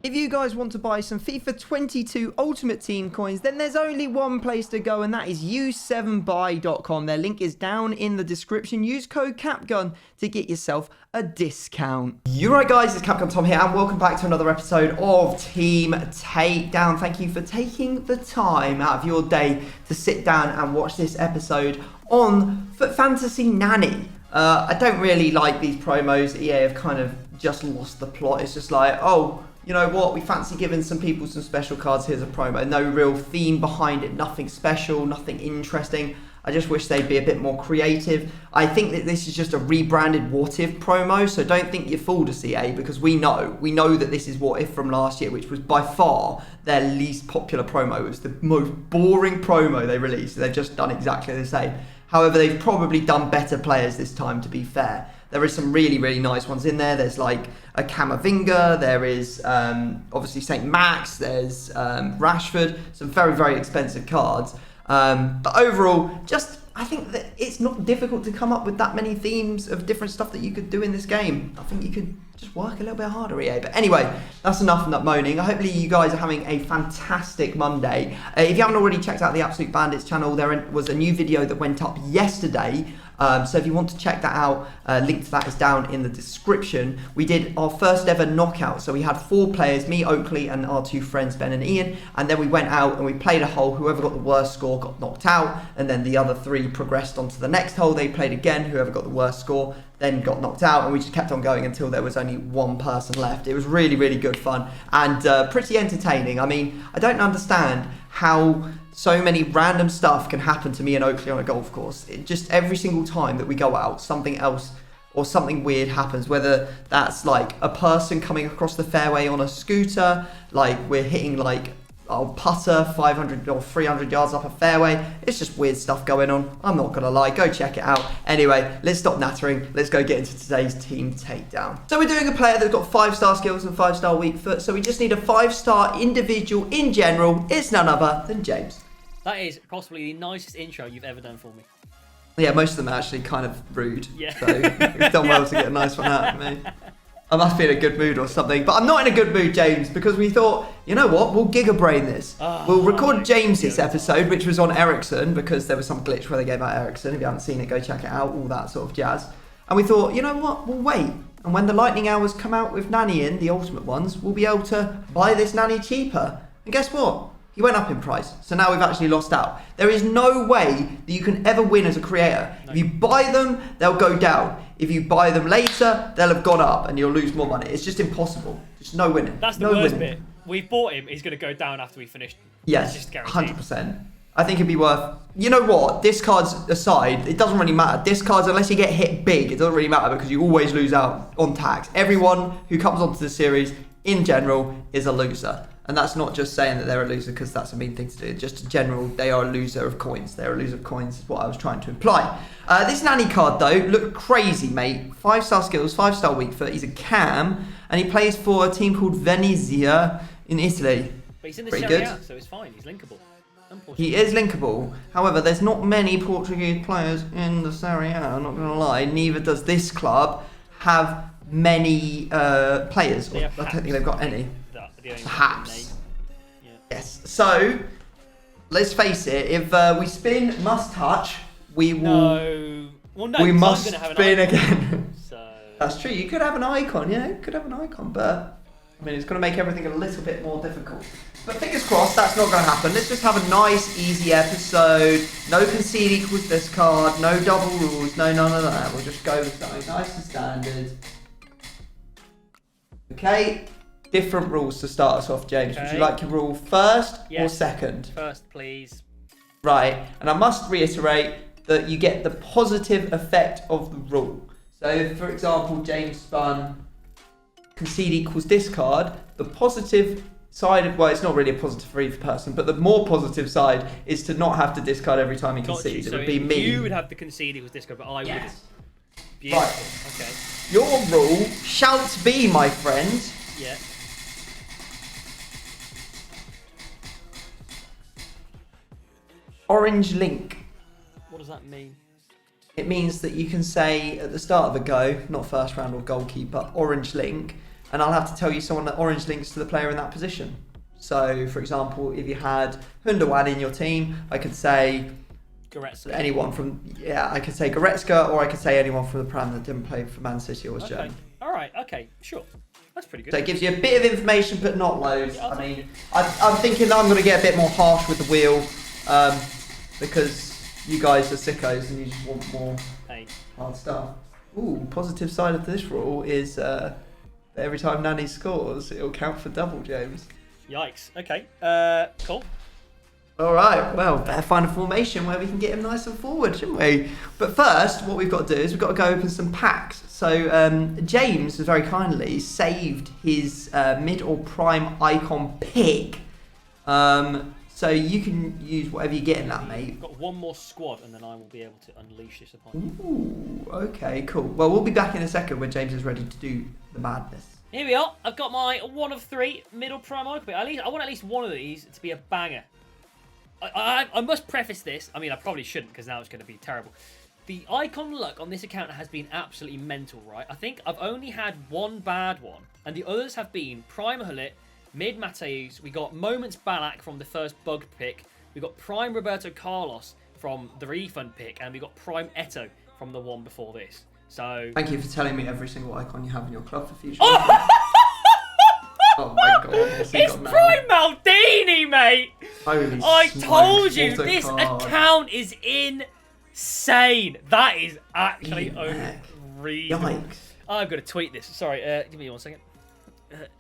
If you guys want to buy some FIFA 22 Ultimate Team coins, then there's only one place to go, and that is u7buy.com. Their link is down in the description. Use code CapGun to get yourself a discount. You're right, guys, it's CapgunTom here, and welcome back to another episode of Team Takedown. Thank you for taking the time out of your day to sit down and watch this episode on FUT Fantasy Nani. I don't really like these promos. EA have kind of just lost the plot. It's just like, oh, you know what, we fancy giving some people some special cards, here's a promo. No real theme behind it, nothing special, nothing interesting. I just wish they'd be a bit more creative. I think that this is just a rebranded What If promo, so don't think you're fooled, CA, because we know that this is What If from last year, which was by far their least popular promo. It was the most boring promo they released. They've just done exactly the same. However, they've probably done better players this time, to be fair. There is some really, really nice ones in there. There's like a Camavinga, there is obviously St. Max, there's Rashford, some very, very expensive cards. But overall, I think that it's not difficult to come up with that many themes of different stuff that you could do in this game. I think you could just work a little bit harder, EA. But anyway, that's enough of that moaning. Hopefully you guys are having a fantastic Monday. If you haven't already checked out the Absolute Bandits channel, there was a new video that went up yesterday. So if you want to check that out, link to that is down in the description. We did our first ever knockout. So we had 4 players, me, Oakley, and our 2 friends, Ben and Ian. And then we went out and we played a hole. Whoever got the worst score got knocked out. And then the other 3 progressed onto the next hole. They played again. Whoever got the worst score then got knocked out. And we just kept on going until there was only 1 person left. It was really, really good fun and pretty entertaining. I mean, I don't understand how so many random stuff can happen to me and Oakley on a golf course. Just every single time that we go out, something else or something weird happens, whether that's like a person coming across the fairway on a scooter, like we're hitting like a putter 500 or 300 yards up a fairway. It's just weird stuff going on. I'm not gonna lie, go check it out. Anyway, let's stop nattering. Let's go get into today's team takedown. So we're doing a player that's got 5-star skills and 5-star weak foot. So we just need a 5-star individual in general. It's none other than James. That is possibly the nicest intro you've ever done for me. Yeah, most of them are actually kind of rude. Yeah. So you've done well to get a nice one out of me. I must be in a good mood or something. But I'm not in a good mood, James, because we thought, you know what, we'll gigabrain this. We'll record James's episode, which was on Ericsson, because there was some glitch where they gave out Ericsson. If you haven't seen it, go check it out, all that sort of jazz. And we thought, you know what, we'll wait. And when the lightning hours come out with Nani in, the ultimate ones, we'll be able to buy this Nani cheaper. And guess what? He went up in price, so now we've actually lost out. There is no way that you can ever win as a creator. No. If you buy them, they'll go down. If you buy them later, they'll have gone up and you'll lose more money. It's just impossible. There's no winning. That's the worst bit. We bought him, he's going to go down after we finish. Yes, just 100%. I think it'd be worth... You know what? Discards aside, it doesn't really matter. Discards, unless you get hit big, it doesn't really matter because you always lose out on tax. Everyone who comes onto the series, in general, is a loser. And that's not just saying that they're a loser because that's a mean thing to do. Just in general, they are a loser of coins. They're a loser of coins is what I was trying to imply. This Nani card, though, looked crazy, mate. 5-star skills, 5-star weak foot. He's a cam, and he plays for a team called Venezia in Italy. But he's in the Serie A, so it's fine. He's linkable. He is linkable. However, there's not many Portuguese players in the Serie A, I'm not going to lie. Neither does this club have many players. I don't think they've got any. Perhaps. Yeah. Yes. So, let's face it. If we spin must touch, we will. No. Well, no. We must spin again. So. That's true. You could have an icon. Yeah, you could have an icon, but I mean, it's going to make everything a little bit more difficult. But fingers crossed, that's not going to happen. Let's just have a nice, easy episode. No concede equals this card. No double rules. No none of that. We'll just go with something nice and standard. Okay. Different rules to start us off, James. Okay. Would you like your rule first or second? First, please. Right, and I must reiterate that you get the positive effect of the rule. So, if, for example, James spun concede equals discard, the positive side of, well, it's not really a positive for either person, but the more positive side is to not have to discard every time he concedes. It would be me. You would have to concede equals discard, but I wouldn't. Beautiful. Right. Okay. Your rule shall be, my friend. Yeah. Orange link. What does that mean? It means that you can say at the start of a go, not first round or goalkeeper, orange link, and I'll have to tell you someone that orange links to the player in that position. So, for example, if you had Hundawan in your team, I could say Goretzka. anyone from, I could say Goretzka, or I could say anyone from the Prem that didn't play for Man City or was German. All right, okay, sure. That's pretty good. So it gives you a bit of information, but not loads. Yeah, I mean, I'm thinking that I'm going to get a bit more harsh with the wheel, because you guys are sickos and you just want more hard stuff. Ooh, positive side of this rule is that every time Nani scores, it'll count for double, James. Yikes. Okay. Cool. All right. Well, better find a formation where we can get him nice and forward, shouldn't we? But first, what we've got to do is we've got to go open some packs. So James has very kindly saved his mid or prime icon pick. So you can use whatever you get in that, mate. I've got one more squad, and then I will be able to unleash this upon you. Ooh. Okay. Cool. Well, we'll be back in a second when James is ready to do the madness. Here we are. I've got my 1 of 3 middle prime icon. I want at least one of these to be a banger. I must preface this. I mean, I probably shouldn't because now it's going to be terrible. The icon luck on this account has been absolutely mental, right? I think I've only had one bad one, and the others have been Prime Hullet, Mid Mateus. We got Moments Balak from the first bug pick. We got Prime Roberto Carlos from the refund pick, and we got Prime Eto from the one before this. So thank you for telling me every single icon you have in your club for future. Oh, oh my god! It's Prime Maldini, mate. Holy I told you what a this card. account is insane. That is actually unreasonable. Yikes! I've got to tweet this. Sorry, give me 1 second.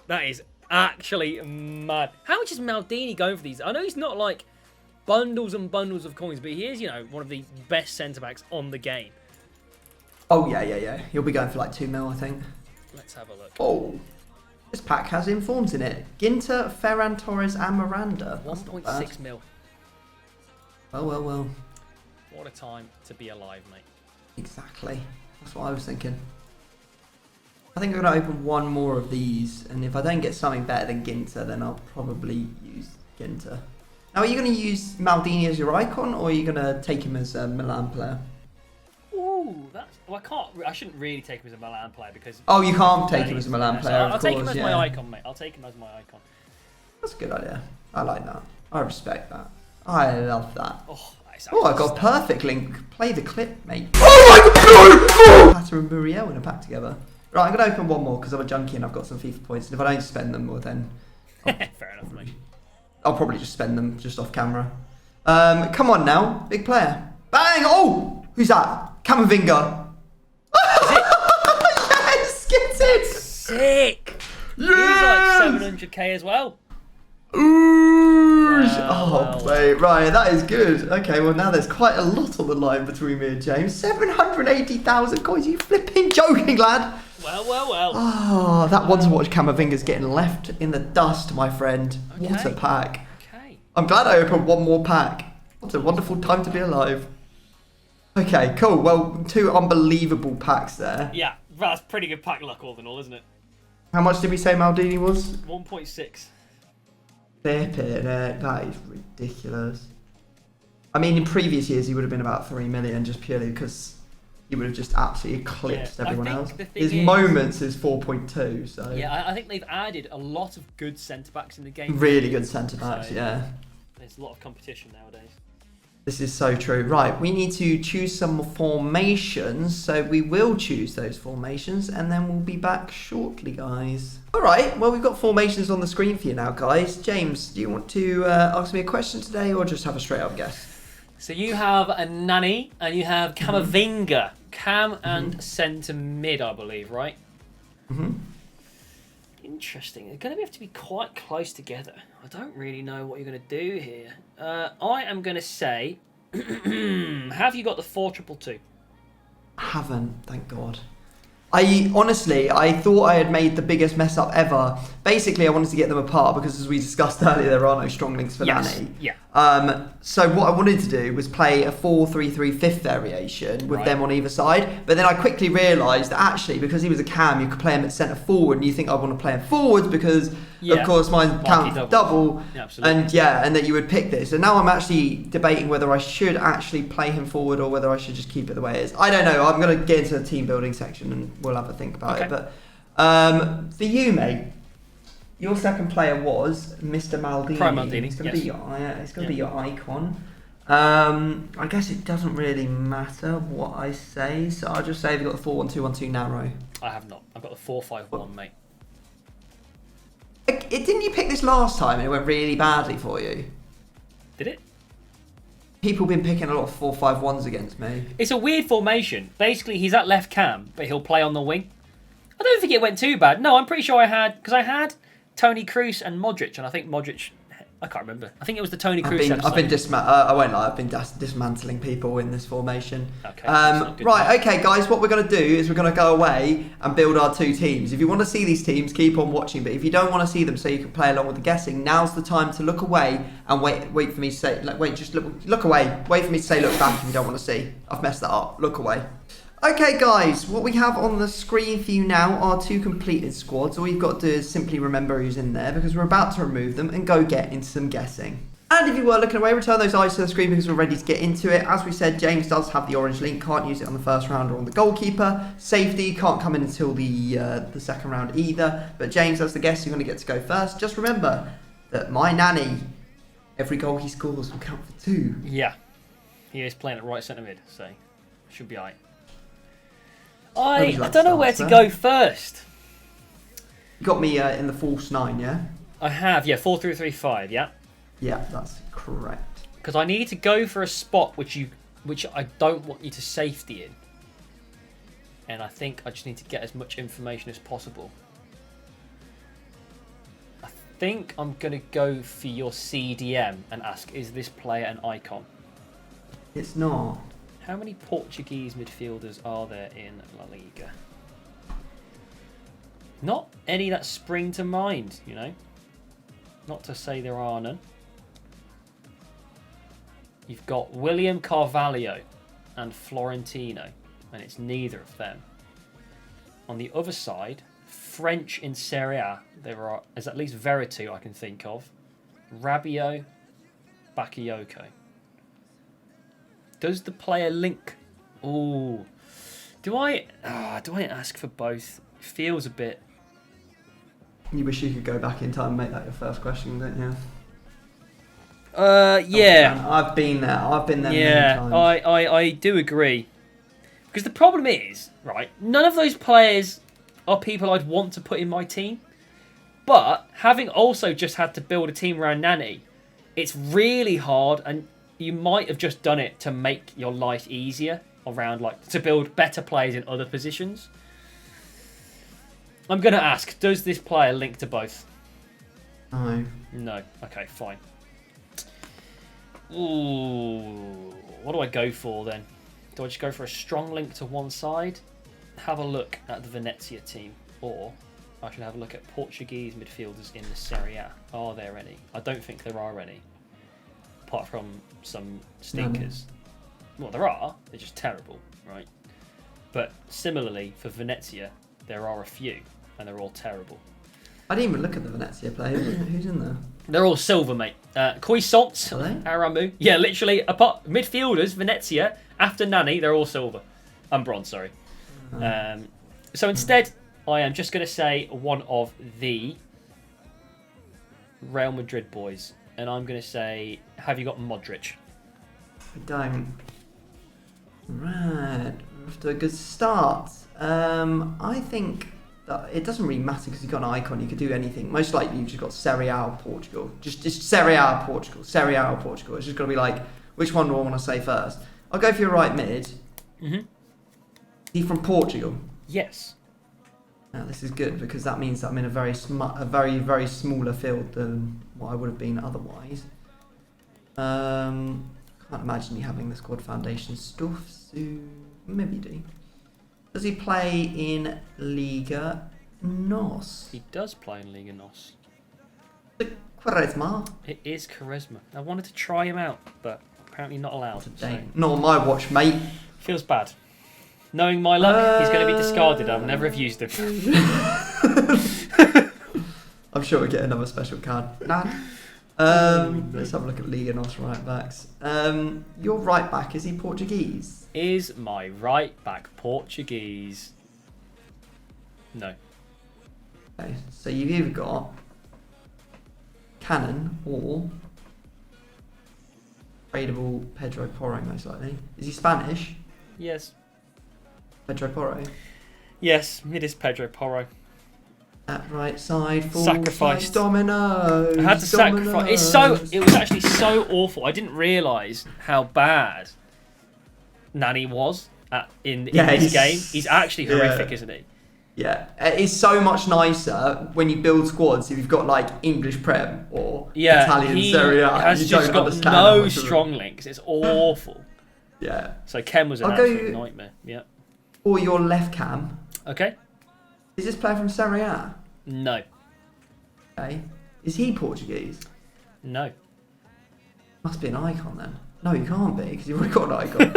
That is actually mad. How much is Maldini going for these? I know he's not like bundles and bundles of coins, but he is, one of the best centre backs on the game. Oh yeah. He'll be going for like 2 mil, I think. Let's have a look. Oh, this pack has informs in it. Ginter, Ferran Torres, and Miranda. 1.6 mil. Well. What a time to be alive, mate. Exactly. That's what I was thinking. I think I'm going to open one more of these, and if I don't get something better than Ginter, then I'll probably use Ginter. Now, are you going to use Maldini as your icon, or are you going to take him as a Milan player? Ooh, I shouldn't really take him as a Milan player because. Oh, you can't take him as a Milan player. I'll take him as my icon, mate. I'll take him as my icon. That's a good idea. I like that. I respect that. I love that. Oh, I got a perfect link. Play the clip, mate. Oh my god! Patter and Muriel in a pack together. Right, I'm going to open one more because I'm a junkie and I've got some FIFA points. And if I don't spend them, well then... Fair enough, mate. I'll probably just spend them just off camera. Come on now. Big player. Bang! Oh! Who's that? Camavinga. Yes! Get it! Sick! Yes! He's like 700k as well. Ooh! Wow. Mate, right, that is good. Okay, well now there's quite a lot on the line between me and James. 780,000 coins. Are you flipping joking, lad? Well. Oh, that one to watch Camavinga's getting left in the dust, my friend. Okay. What a pack. Okay. I'm glad I opened one more pack. What a wonderful time to be alive. Okay, cool. Well, 2 unbelievable packs there. Yeah, that's pretty good pack luck all in all, isn't it? How much did we say Maldini was? 1.6. Flipping it. That is ridiculous. I mean, in previous years, he would have been about 3 million just purely because he would have just absolutely eclipsed everyone else. His moments is 4.2, so... Yeah, I think they've added a lot of good centre-backs in the game. Really good centre-backs, yeah. There's a lot of competition nowadays. This is so true. Right, we need to choose some formations, so we will choose those formations, and then we'll be back shortly, guys. All right, well, we've got formations on the screen for you now, guys. James, do you want to ask me a question today, or just have a straight-up guess? So you have a Nani, and you have Camavinga. Cam and centre mid, I believe, right? Interesting. They're going to have to be quite close together. I don't really know what you're going to do here. I am going to say, have you got the 4-2-2? I haven't, thank God. I thought I had made the biggest mess up ever. Basically, I wanted to get them apart because, as we discussed earlier, there are no strong links for Nani. Yeah. So what I wanted to do was play a 4-3-3 fifth variation with them on either side. But then I quickly realised that actually, because he was a cam, you could play him at centre forward, and you think I want to play him forwards because, of course, mine counts double. Yeah, absolutely. And that you would pick this. And now I'm actually debating whether I should actually play him forward or whether I should just keep it the way it is. I don't know. I'm going to get into the team building section and we'll have a think about it. But For you, mate, your second player was Mr. Maldini. Prime Maldini, It's going to yes. be your icon. I guess it doesn't really matter what I say, so I'll just say you've got the 4-1-2-1-2 narrow. I have not. I've got the 4-5-1, mate. Didn't you pick this last time and it went really badly for you? Did it? People have been picking a lot of 4-5-1s against me. It's a weird formation. Basically, he's at left cam, but he'll play on the wing. I don't think it went too bad. No, I'm pretty sure I had Tony Kroos and Modric, and I think Modric, I can't remember. I think it was the Tony Kroos episode. I won't lie, I've been dismantling people in this formation. Okay. Right, okay, guys, what we're going to do is we're going to go away and build our two teams. If you want to see these teams, keep on watching, but if you don't want to see them so you can play along with the guessing, now's the time to look away and wait for me to say, look away. Wait for me to say look back if you don't want to see. I've messed that up. Look away. Okay, guys, what we have on the screen for you now are two completed squads. All you've got to do is simply remember who's in there because we're about to remove them and go get into some guessing. And if you were looking away, return those eyes to the screen because we're ready to get into it. As we said, James does have the orange link, can't use it on the first round or on the goalkeeper. Safety can't come in until the second round either. But James, as the guest, you're going to get to go first. Just remember that my Nani, every goal he scores will count for 2. Yeah, he is playing at right centre mid, so should be alright. I don't know where to go first. You got me in the false 9, yeah? I have, yeah, 4-3-3-5, yeah? Yeah, that's correct. Because I need to go for a spot which I don't want you to safety in. And I think I just need to get as much information as possible. I think I'm going to go for your CDM and ask, is this player an icon? It's not. How many Portuguese midfielders are there in La Liga? Not any that spring to mind, you know. Not to say there are none. You've got William Carvalho and Florentino, and it's neither of them. On the other side, French in Serie A, there's at least Veretout I can think of. Rabiot, Bakayoko. Does the player link? Ooh. Do I ask for both? It feels a bit... You wish you could go back in time and make that your first question, don't you? Yeah. Oh, I've been there. I've been there many times. I do agree. Because the problem is, right, none of those players are people I'd want to put in my team. But having also just had to build a team around Nani, it's really hard, and you might have just done it to make your life easier around, like, to build better players in other positions. I'm going to ask, does this player link to both? No. No. Okay, fine. Ooh. What do I go for then? Do I just go for a strong link to one side? Have a look at the Venezia team. Or I should have a look at Portuguese midfielders in the Serie A. Are there any? I don't think there are any. Apart from some stinkers. No. Well, there are. They're just terrible, right? But similarly, for Venezia, there are a few, and they're all terrible. I didn't even look at the Venezia players. Who's in there? They're all silver, mate. Cuisance, Aramu. Yeah, literally, apart midfielders, Venezia, after Nani, they're all silver. I'm bronze, sorry. So instead, I am just going to say one of the Real Madrid boys. And I'm going to say, have you got Modric? I don't. Right. We're off to a good start. I think that it doesn't really matter because you've got an icon. You could do anything. Most likely you've just got Serie A or Portugal. Just Serie A or Portugal. Serie A or Portugal. It's just got to be like, which one do I want to say first? I'll go for your right mid. Mm-hmm. He's from Portugal. Yes. Now this is good because that means that I'm in a very very smaller field than what I would have been otherwise. Can't imagine you having the squad foundation stuff, so maybe you do. Does he play in Liga NOS? He does play in Liga NOS. Quaresma? It is Charisma. I wanted to try him out, but apparently not allowed. So. Not on my watch, mate. Feels bad. Knowing my luck, he's going to be discarded. I'll never have used him. I'm sure we'll get another special card. Let's have a look at Liga NOS right backs. Your right back, is he Portuguese? Is my right back Portuguese? No. Okay, so you've either got Cannon or tradable Pedro Porro, most likely. Is he Spanish? Yes. Pedro Porro. Yes, it is Pedro Porro. That right side, full Sacrificed. size dominoes. I had to sacrifice. It was actually so awful. I didn't realise how bad Nani was in this game. He's actually horrific, isn't he? Yeah, it's so much nicer when you build squads if you've got like English Prem or Italian Serie A. He has just got no strong links. It's awful. Yeah. So Ken was an absolute nightmare. Yeah. Or your left cam. Okay. Is this player from Serie A? No. Okay. Is he Portuguese? No. Must be an icon then. No, you can't be because you've already got an icon.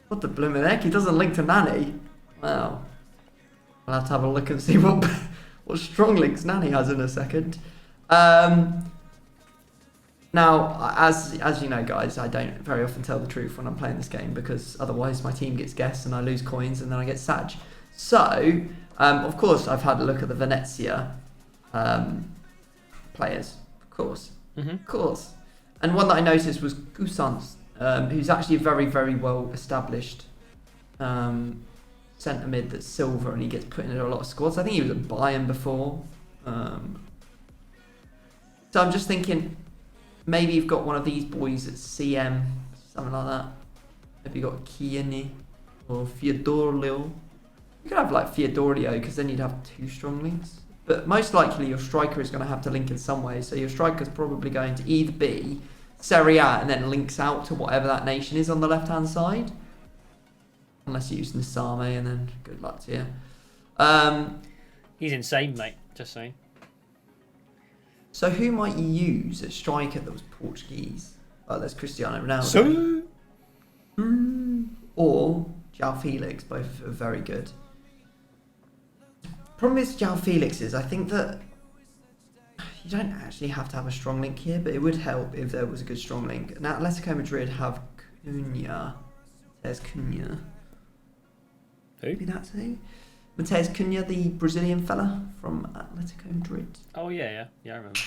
What the blooming heck? He doesn't link to Nani. Wow. I'll have to have a look and see what strong links Nani has in a second. Now, as you know, guys, I don't very often tell the truth when I'm playing this game because otherwise my team gets guessed and I lose coins and then I get sag. So, of course, I've had a look at the Venezia players, of course. And one that I noticed was Gusans, who's actually a very, very well established centre mid that's silver and he gets put into a lot of squads. I think he was at Bayern before. So I'm just thinking maybe you've got one of these boys at CM, something like that. Maybe you've got Kieni or Fiodorio. You could have like Fiodorio because then you'd have 2 strong links. But most likely your striker is going to have to link in some way. So your striker's probably going to either be Serie A and then links out to whatever that nation is on the left-hand side. Unless you use Nisame and then good luck to you. He's insane, mate. Just saying. So who might you use at striker that was Portuguese? Oh, there's Cristiano Ronaldo. Or João Felix. Both are very good. Problem is João Felix is I think that you don't actually have to have a strong link here, but it would help if there was a good strong link. Now Atletico Madrid have Cunha. There's Cunha. Who? Maybe that's who. Mateus Cunha, the Brazilian fella from Atletico Madrid. Oh yeah, I remember.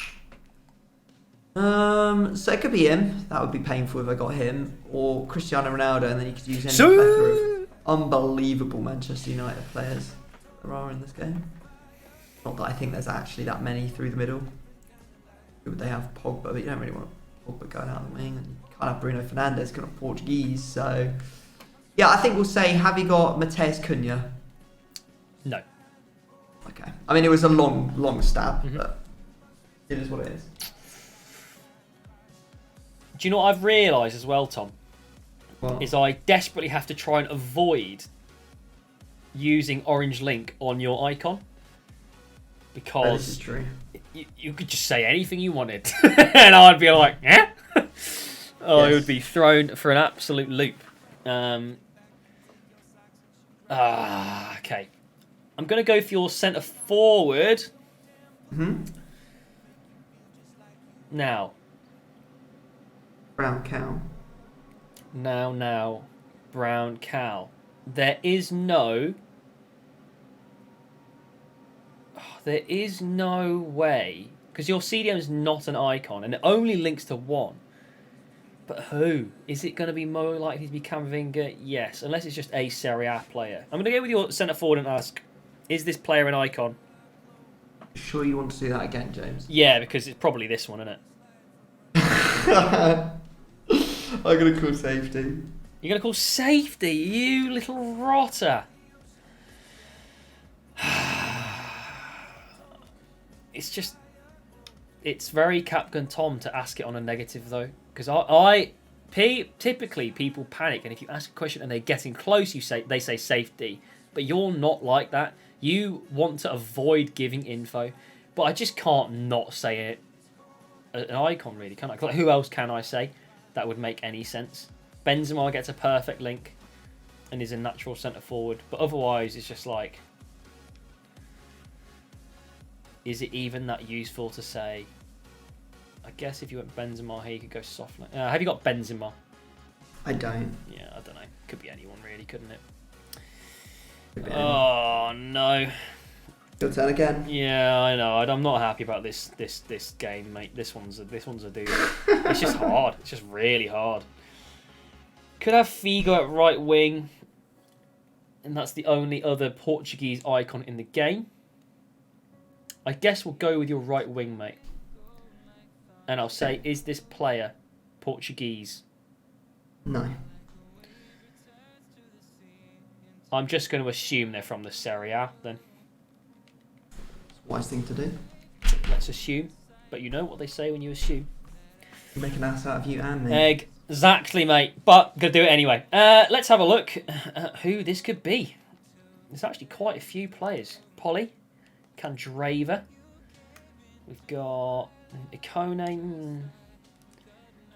So it could be him. That would be painful if I got him, or Cristiano Ronaldo, and then you could use any plethora of unbelievable Manchester United players there are in this game. Not that I think there's actually that many through the middle. Who would they have? Pogba, but you don't really want Pogba going out of the wing, and you can't have Bruno Fernandes because of Portuguese. So yeah, I think we'll say, have you got Mateus Cunha? No. Okay. I mean, it was a long stab, but it is what it is. Do you know what I've realised as well, Tom? What? Is I desperately have to try and avoid using orange link on your icon. Because this is true. You could just say anything you wanted. And I'd be like, eh? It would be thrown for an absolute loop. Okay. I'm going to go for your centre forward. Now. Brown cow. Now. Brown cow. There is no way. Because your CDM is not an icon. And it only links to one. But who? Is it going to be more likely to be Camavinga? Yes. Unless it's just a Serie A player. I'm going to go with your centre forward and ask, is this player an icon? Sure you want to do that again, James? Yeah, because it's probably this one, isn't it? I'm going to call safety. You're going to call safety, you little rotter. It's very CapgunTom to ask it on a negative, though. Because typically people panic, and if you ask a question and they're getting close, they say safety. But you're not like that. You want to avoid giving info. But I just can't not say it. An icon, really, can I? Like, who else can I say that would make any sense? Benzema gets a perfect link and is a natural centre forward. But otherwise, it's just like, is it even that useful to say? I guess if you went Benzema here, you could go soft. Have you got Benzema? I don't. Yeah, I don't know. Could be anyone, really, couldn't it? Oh, no. Your turn again. Yeah, I know. I'm not happy about this game, mate. This one's a doozy. It's just hard. It's just really hard. Could have Figo at right wing, and that's the only other Portuguese icon in the game. I guess we'll go with your right wing, mate. And I'll say, is this player Portuguese? No. I'm just going to assume they're from the Serie A, then. Wise thing to do. Let's assume. But you know what they say when you assume. You make an ass out of you and me. Exactly, mate. But gonna do it anyway. Let's have a look at who this could be. There's actually quite a few players. Polly, Candrava. We've got Ikone,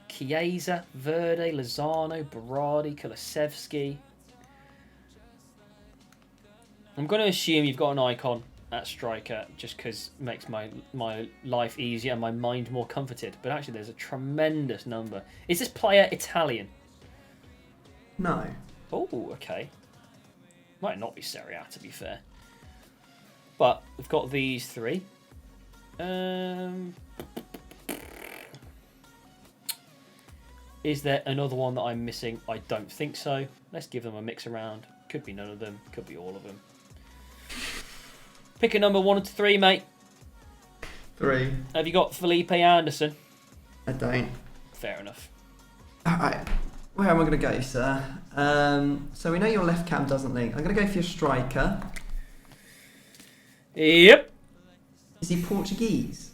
Chiesa, Verde, Lozano, Berardi, Kulusevski. I'm going to assume you've got an icon at striker just because it makes my life easier and my mind more comforted. But actually, there's a tremendous number. Is this player Italian? No. Oh, okay. Might not be Serie A, to be fair. But we've got these three. Is there another one that I'm missing? I don't think so. Let's give them a mix around. Could be none of them. Could be all of them. Pick a number 1 to 3, mate. 3. Have you got Felipe Anderson? I don't. Fair enough. Alright. Where am I going to go, sir? So we know your left cam doesn't link. I'm going to go for your striker. Yep. Is he Portuguese?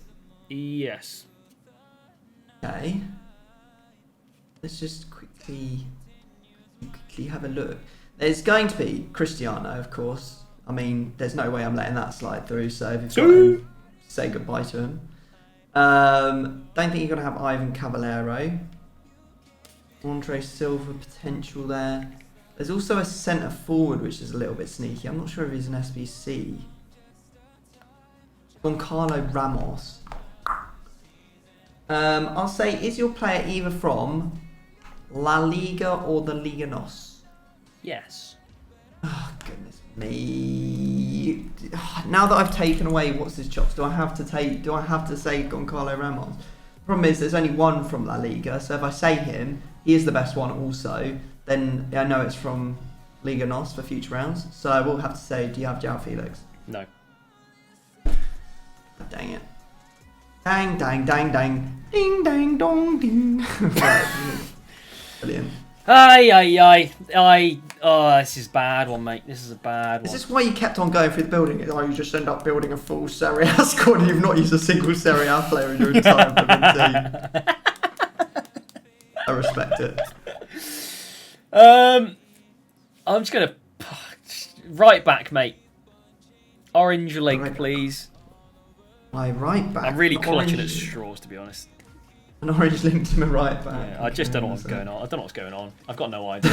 Yes. Okay. Let's just quickly have a look. There's going to be Cristiano, of course. I mean, there's no way I'm letting that slide through, so if you've got him, say goodbye to him. Don't think you're going to have Ivan Cavallero. Andre Silva potential there. There's also a centre forward, which is a little bit sneaky. I'm not sure if he's an SBC. Goncalo Ramos. I'll say, is your player either from La Liga or the Liga NOS? Yes. Oh, goodness me. Now that I've taken away what's his chops, do I have to say Goncalo Ramos? Problem is, there's only one from La Liga, so if I say him, he is the best one also, then I know it's from Liga NOS for future rounds. So I will have to say, do you have João Felix? No. Dang it. Dang, dang, dang, dang. Ding, dang, dong, ding. Brilliant. Oh, this is a bad one, mate. This is a bad one. Is this why you kept on going through the building? Oh, you just end up building a full Serie A squad and you've not used a single Serie A player in your entire team. I respect it. I'm just going to... Right back, mate. Orange link, Right. please. My right back. I'm really An clutching at orange- straws, to be honest. An orange link to my right back. Yeah, I just don't know what's going on. I don't know what's going on. I've got no idea.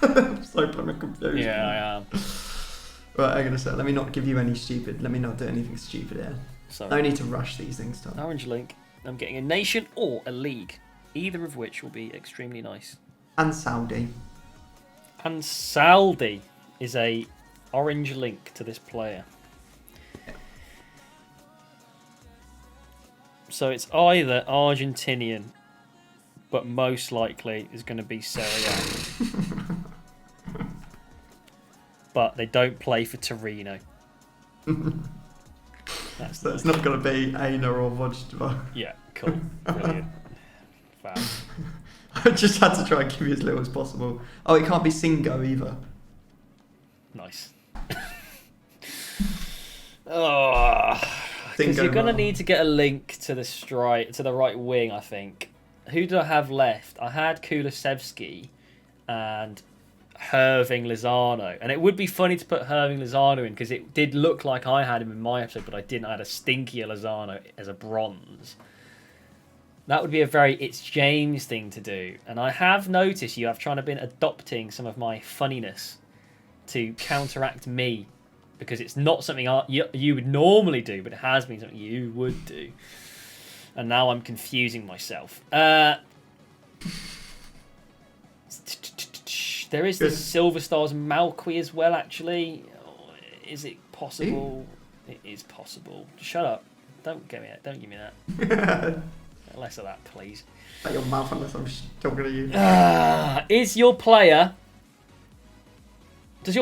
I'm so confused. Yeah, I am. Right, I'm going to say, let me not give you any stupid, let me not do anything stupid here. Sorry. No need to rush these things, Tom. Orange link. I'm getting a nation or a league. Either of which will be extremely nice. And Saudi. And Saldi is a orange link to this player. So it's either Argentinian, but most likely is going to be Serie A. But they don't play for Torino. So it's not going to be Aina or Vodstva. Yeah, cool. Brilliant. Fab. I just had to try and give you as little as possible. Oh, it can't be Singo either. Nice. Oh, because you're going to need to get a link to the right wing, I think. Who did I have left? I had Kulusevski and Herving Lozano. And it would be funny to put Herving Lozano in because it did look like I had him in my episode, but I didn't. I had a stinkier Lozano as a bronze. That would be a very It's James thing to do. And I have noticed you have trying to been adopting some of my funniness to counteract me. Because it's not something you would normally do, but it has been something you would do. And now I'm confusing myself. There is the Silver Stars Malqui as well, actually. Is it possible? It is possible. Shut up. Don't give me that. Don't give me that. Less of that, please. Shut your mouth unless I'm talking to you. Does your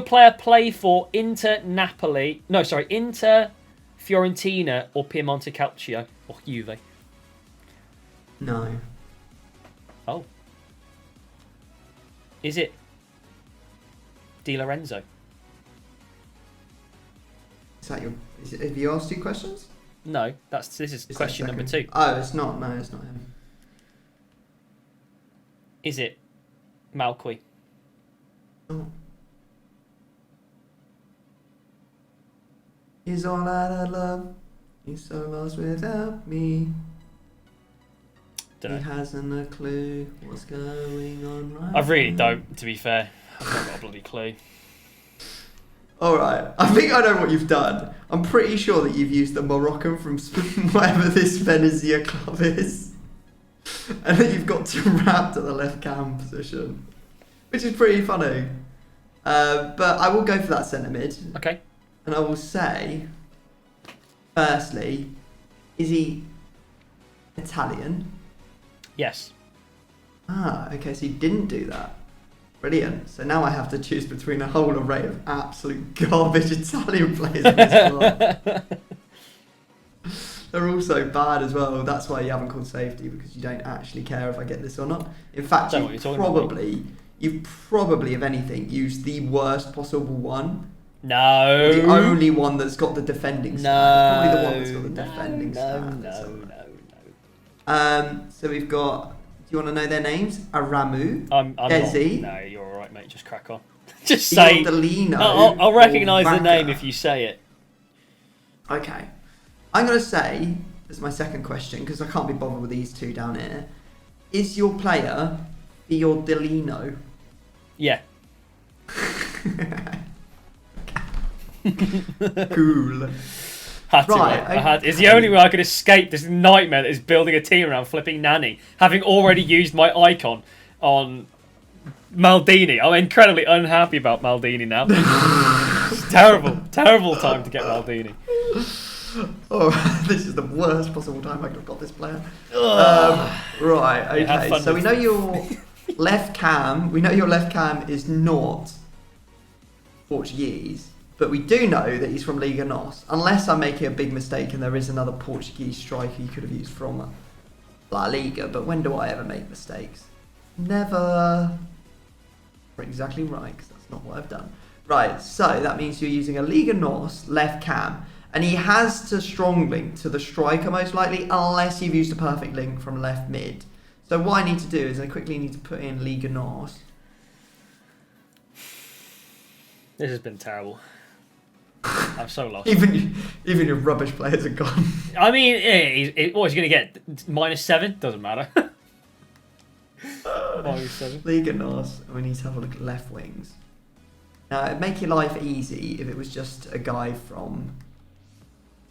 player play for Inter Napoli? No, sorry, Inter Fiorentina or Piemonte Calcio or Juve? No. Oh. Is it Di Lorenzo? Is that have you asked 2 questions? No, this is question number 2. Oh, it's not. No, it's not him. Is it Malqui? Oh. He's all out of love. He's so lost without me. Dunno. He hasn't a clue what's going on right I really now. don't, to be fair. I've not got a bloody clue. Alright, I think I know what you've done. I'm pretty sure that you've used the Moroccan from whatever this Venezia club is. And that you've got to wrap to the left cam position. Which is pretty funny. But I will go for that centre mid. Okay. And I will say, firstly, is he Italian? Yes. Ah, okay, so you didn't do that. Brilliant. So now I have to choose between a whole array of absolute garbage Italian players in this squad. They're all so bad as well. That's why you haven't called safety, because you don't actually care if I get this or not. In fact, you've probably, if anything, used the worst possible one. No. The only one that's got the defending stat. It's probably the one that's got the defending stat. So we've got... Do you want to know their names? Aramu, I'm Desi. No, you're all right, mate. Just crack on. Just say. I'll recognise the name if you say it. Okay. I'm going to say, as my second question, because I can't be bothered with these 2 down here. Is your player Fiordilino? Yeah. Cool. It's the only way I could escape this nightmare that is building a team around flipping Nani, having already used my icon on Maldini. I'm incredibly unhappy about Maldini now. It's terrible time to get Maldini. Oh, this is the worst possible time I could have got this player. Right, okay. So we know your left cam. We know your left cam is not Portuguese. But we do know that he's from Liga NOS. Unless I'm making a big mistake and there is another Portuguese striker you could have used from La Liga. But when do I ever make mistakes? Never. Exactly right, because that's not what I've done. Right, so that means you're using a Liga NOS left cam. And he has to strong link to the striker most likely, unless you've used a perfect link from left mid. So what I need to do is I quickly need to put in Liga NOS. This has been terrible. I'm so lost. Even your rubbish players are gone. I mean, what is he going to get? -7? Doesn't matter. -7. Liga NOS, and we need to have a look at left wings. Now, it'd make your life easy if it was just a guy from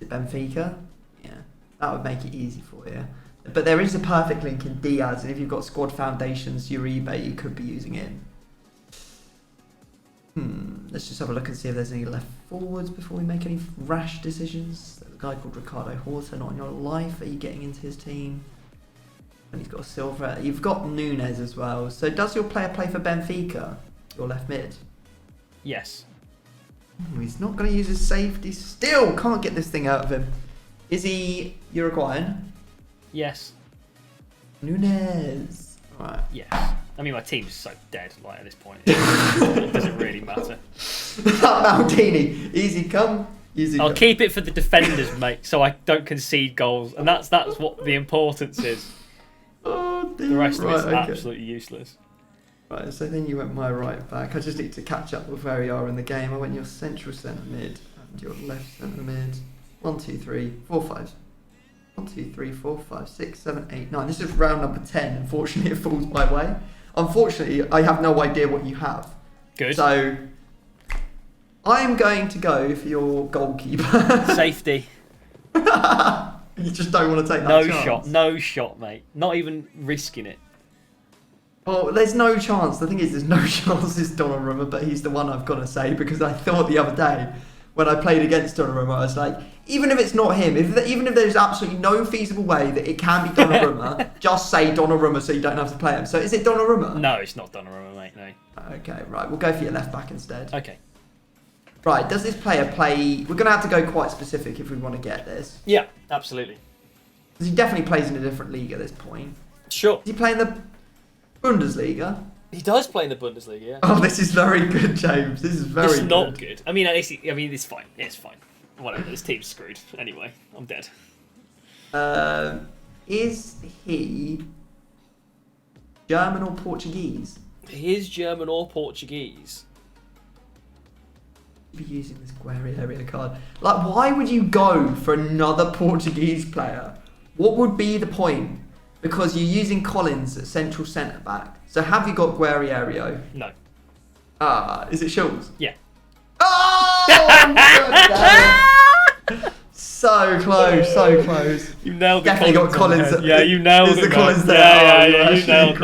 Benfica. Yeah, that would make it easy for you. But there is a perfect link in Diaz, and if you've got Squad Foundations, Uribe, you could be using him. Let's just have a look and see if there's any left forwards before we make any rash decisions. There's a guy called Ricardo Horta, not in your life. Are you getting into his team? And he's got a silver. You've got Nunes as well. So does your player play for Benfica? Your left mid? Yes. He's not going to use his safety. Still can't get this thing out of him. Is he Uruguayan? Yes. Nunes. Alright. Yes. I mean, my team's so dead, like, at this point. It doesn't really matter. Maldini. Easy come, easy I'll go. keep it for the defenders, mate, so I don't concede goals. And that's what the importance is. Oh, dear. The rest of it's absolutely useless. Right, so then you went my right back. I just need to catch up with where you are in the game. I went your central centre mid and your left centre mid. 1, 2, 3, 4, 5. 1, 2, 3, 4, 5, 6, 7, 8, 9. This is round number 10. Unfortunately, it falls my way. Unfortunately, I have no idea what you have. Good. So, I'm going to go for your goalkeeper. Safety. You just don't want to take that chance. No shot, mate. Not even risking it. Well, there's no chance. The thing is, there's no chance it's Donnarumma, but he's the one I've got to say because I thought the other day when I played against Donnarumma. I was like, even if it's not him, even if there's absolutely no feasible way that it can be Donnarumma, just say Donnarumma so you don't have to play him. So is it Donnarumma? No, it's not Donnarumma, mate. No. Okay, right. We'll go for your left back instead. Okay. Right. Does this player play? We're gonna have to go quite specific if we want to get this. Yeah, absolutely. Because he definitely plays in a different league at this point. Sure. Does he play in the Bundesliga? He does play in the Bundesliga, yeah. Oh, this is very good, James. This is very It's good. not good. I mean, at least, it's fine. It's fine. Whatever, this team's screwed. Anyway, I'm dead. Is he German or Portuguese? He is German or Portuguese. Be using this Guerri area card. Like, why would you go for another Portuguese player? What would be the point? Because you're using Collins at central centre back. So have you got Guerriero? No. Is it Schultz? Yeah. Oh! So close, so close. You nailed the Definitely got Collins. Yeah, you nailed Is it. the Collins man. there? Yeah, you nailed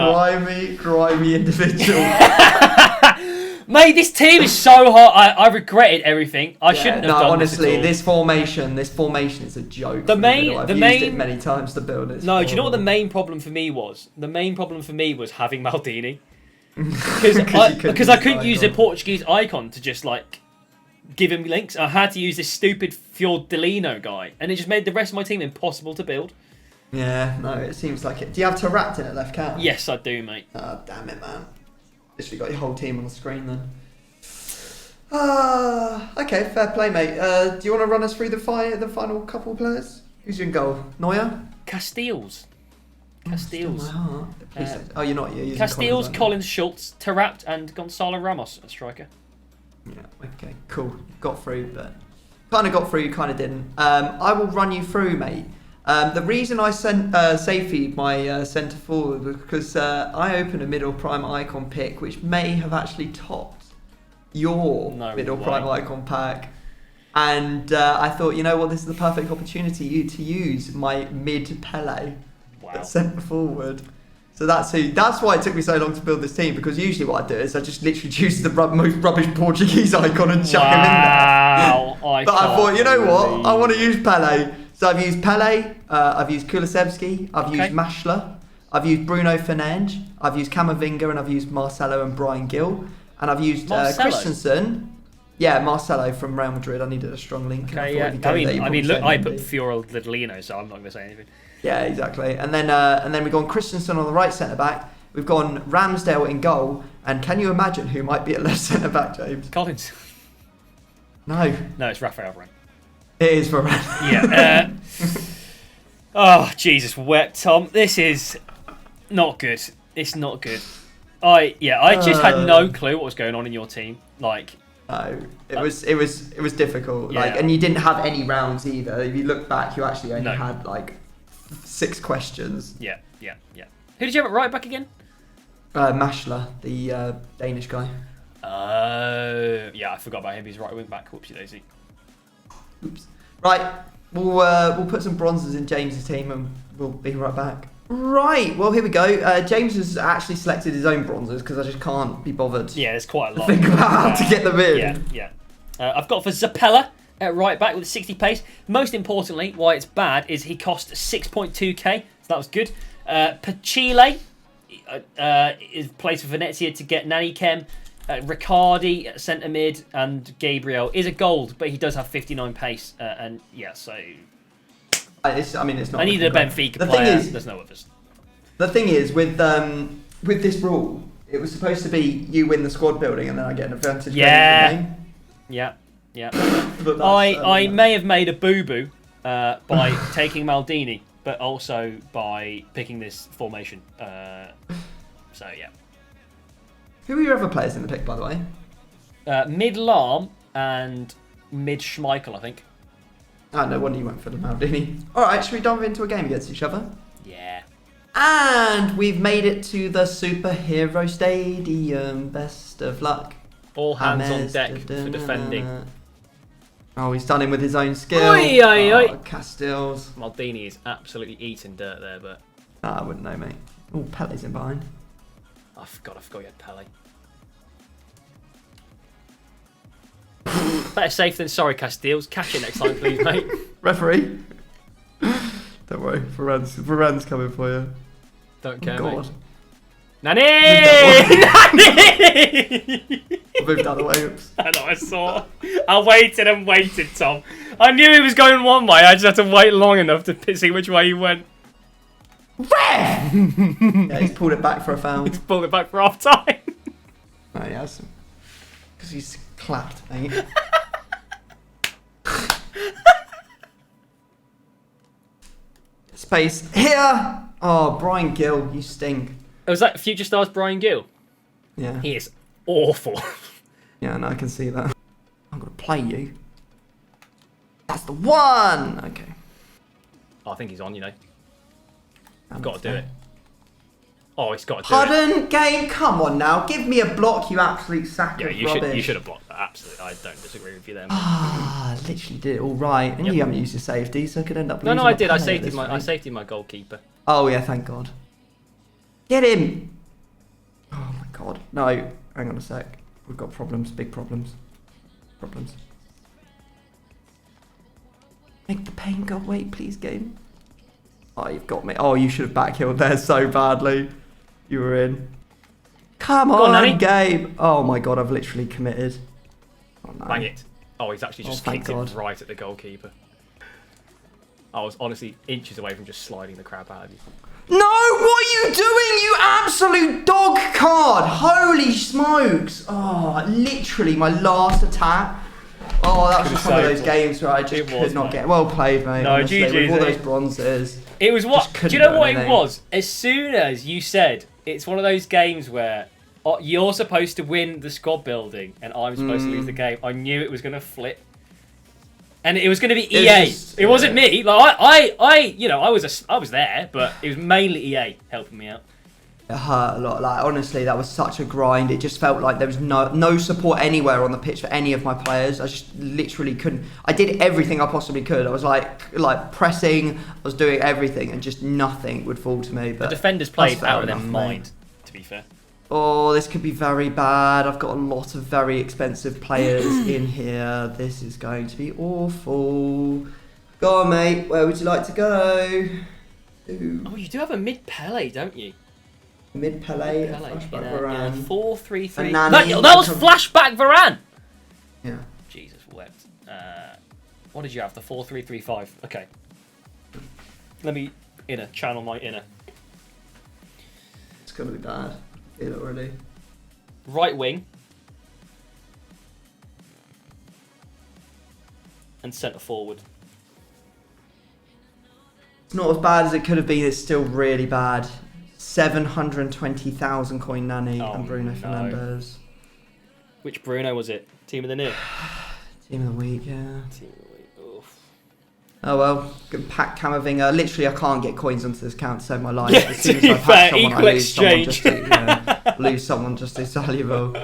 grimy individual. that. Mate, this team is so hot. I regretted everything. I shouldn't have done honestly, this at all. this formation is a joke. The main- I've the used main- it many times to build it. No, do you know what the main problem for me was? The main problem for me was having Maldini. Because I couldn't use the Portuguese icon to just, like, give him links. I had to use this stupid Fiordelino guy. And it just made the rest of my team impossible to build. Yeah, no, it seems like it. Do you have Takedown at left cap? Yes, I do, mate. Oh, damn it, man. Literally got your whole team on the screen then. Okay, fair play, mate. Do you want to run us through the final couple of players? Who's in goal? Neuer? Casteels. Still my heart. Please don't- you're not. You're using Casteels, aren't you? Collins, Schultz, Taarabt, and Gonzalo Ramos, a striker. Yeah, okay, cool. Got through, but kind of got through, kind of didn't. I will run you through, mate. The reason I sent Safi my centre forward was because I opened a middle prime icon pick, which may have actually topped your middle prime icon pack. And I thought, you know what, this is the perfect opportunity to use my mid Pele at centre forward. So that's why it took me so long to build this team, because usually what I do is I just literally choose the most rubbish Portuguese icon and chuck him in there. But I thought, you know what, I want to use Pele. So I've used Pele, I've used Kulusevski, I've used Mashler, I've used Bruno Fernandes, I've used Camavinga, and I've used Marcelo and Brian Gill, and I've used Christensen. Yeah, Marcelo from Real Madrid. I needed a strong link. Okay, yeah. I mean, look, I put Fiordelino, so I'm not going to say anything. Yeah, exactly. And then we've gone Christensen on the right centre back. We've gone Ramsdale in goal. And can you imagine who might be at left centre back, James? Collins. No, it's Raphael Varane. it is for Ram. Yeah. Oh, Jesus, wet Tom. This is not good. It's not good. I just had no clue what was going on in your team. Like, no, it was difficult. Yeah. Like, and you didn't have any rounds either. If you look back, you actually only had like 6 questions. Yeah. Who did you have at right back again? Mashler, the Danish guy. Yeah, I forgot about him. He's right wing back. Whoopsie daisy. Oops. Right, we'll put some bronzes in James's team and we'll be right back. Right, well, here we go. James has actually selected his own bronzes because I just can't be bothered. Yeah, there's quite a lot. Think about how to get them in. Yeah. I've got for Zapella at right back with 60 pace. Most importantly, why it's bad is he cost 6.2k, so that was good. Pachile is placed for Venezia to get Nani Kem. Riccardi at centre mid, and Gabriel is a gold, but he does have 59 pace, and yeah, so. It's not. I needed a Benfica player. There's no others. The thing is, with this rule, it was supposed to be you win the squad building and then I get an advantage. Yeah. But I may have made a boo-boo by taking Maldini, but also by picking this formation. So yeah. Who were your other players in the pick, by the way? Mid Lahm and mid Schmeichel, I think. Oh, no wonder you went for the Maldini. Alright, should we dive into a game against each other? Yeah. And we've made it to the Superhero Stadium. Best of luck. All hands on deck for defending. Oh, he's done him with his own skill. Oi. Castells. Maldini is absolutely eating dirt there, but... I wouldn't know, mate. Oh, Pele's in behind. I forgot you had Pele. Better safe than sorry, Castiles. Catch it next time, please, mate. Referee. Don't worry, Varane's coming for you. Don't care, God. mate. Nani! Nani! I moved out of the way. Oops. I know, I saw. I waited and waited, Tom. I knew he was going one way. I just had to wait long enough to see which way he went. Yeah, he's pulled it back for a foul. He's pulled it back for half time. No, he hasn't. Because he's clapped, mate. Space here. Oh, Brian Gill, you stink. Was that Future Stars Brian Gill? Yeah. He is awful. Yeah, no, I can see that. I'm gonna play you. That's the one. Okay. Oh, I think he's on. You know, I've got to do it. Oh, he's got to do it. Pardon, game. Come on now, give me a block, you absolute sack Yeah, of you rubbish. should have blocked that. Absolutely, I don't disagree with you there. Ah, literally did it all right, and Yep. you haven't used your safety, so I could end up. No, losing I my did. I penalty at safety this my rate. goalkeeper. Oh yeah, thank God. Get him! Oh my God. No, hang on a sec. We've got problems, big problems. Problems. Make the pain go away, please, game. Oh, you've got me. Oh, you should have backhilled there so badly. You were in. Come Go on, on, Nani. game. Oh my God, I've literally committed. Oh no. Bang it. Oh, he's actually just thank kicked it God. right at the goalkeeper. I was honestly inches away from just sliding the crap out of you. No, what are you doing, you absolute dog card? Holy smokes. Oh, literally my last attack. Oh, that was just one of those games where I just could not get... Well played, mate. No, honestly, GG's, with all eh? those bronzes. It was what? Just couldn't Do you know do what it anything. was? As soon as you said it's one of those games where you're supposed to win the squad building and I'm supposed to lose the game, I knew it was going to flip. And it was going to be EA. It wasn't me. Like I was there, but it was mainly EA helping me out. It hurt a lot. Like, honestly, that was such a grind. It just felt like there was no support anywhere on the pitch for any of my players. I just literally couldn't. I did everything I possibly could. I was like pressing. I was doing everything, and just nothing would fall to me. But The defenders played out of their mind, to be fair. Oh, this could be very bad. I've got a lot of very expensive players in here. This is going to be awful. Go on, mate. Where would you like to go? Ooh. Oh, you do have a mid Pele, don't you? Mid Pele, Pele flashback in a Varane. 4-3-3. And Nani. That was flashback Varane. Yeah. Jesus wept. What did you have? The 4-3-3-5. Okay. Let me channel my inner. It's gonna be bad. I feel it already. Right wing. And centre forward. It's not as bad as it could have been. It's still really bad. 720,000 coin Nani and Bruno no. Fernandes. Which Bruno was it? Team of the New? Team of the week, yeah. Team of the week. Oof. Oh well, good pack Camavinga. Literally, I can't get coins onto this account to save my life. Yeah, as soon to as be I pack fair, someone, equal I lose someone exchange. lose someone just as valuable.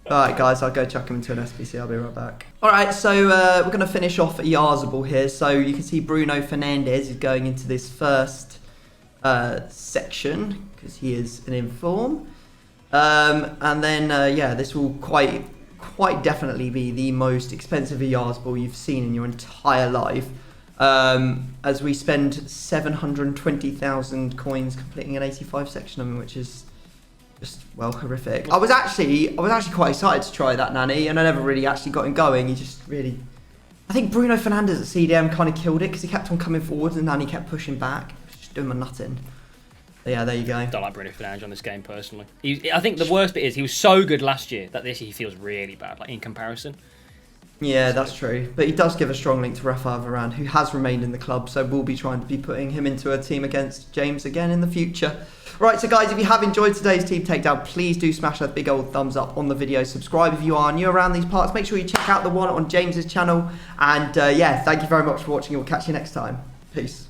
Alright guys, I'll go chuck him into an SBC, I'll be right back. Alright, so we're going to finish off at Yarzable here. So you can see Bruno Fernandes is going into this first section, because he is an inform. And then, yeah, this will quite definitely be the most expensive Yarzable you've seen in your entire life. As we spend 720,000 coins completing an 85 section of them, which is just, well, horrific. I was actually quite excited to try that Nani, and I never really actually got him going. He just really... I think Bruno Fernandes at CDM kind of killed it, because he kept on coming forward and Nani kept pushing back. It was just doing my nutting. But yeah, there you go. Don't like Bruno Fernandes on this game, personally. I think the worst bit is he was so good last year that this he feels really bad, like in comparison. Yeah, that's true. But he does give a strong link to Rafael Varane, who has remained in the club, so we'll be trying to be putting him into a team against James again in the future. Right, so guys, if you have enjoyed today's Team Takedown, please do smash that big old thumbs up on the video. Subscribe if you are new around these parts. Make sure you check out the one on James's channel. And yeah, thank you very much for watching. We'll catch you next time. Peace.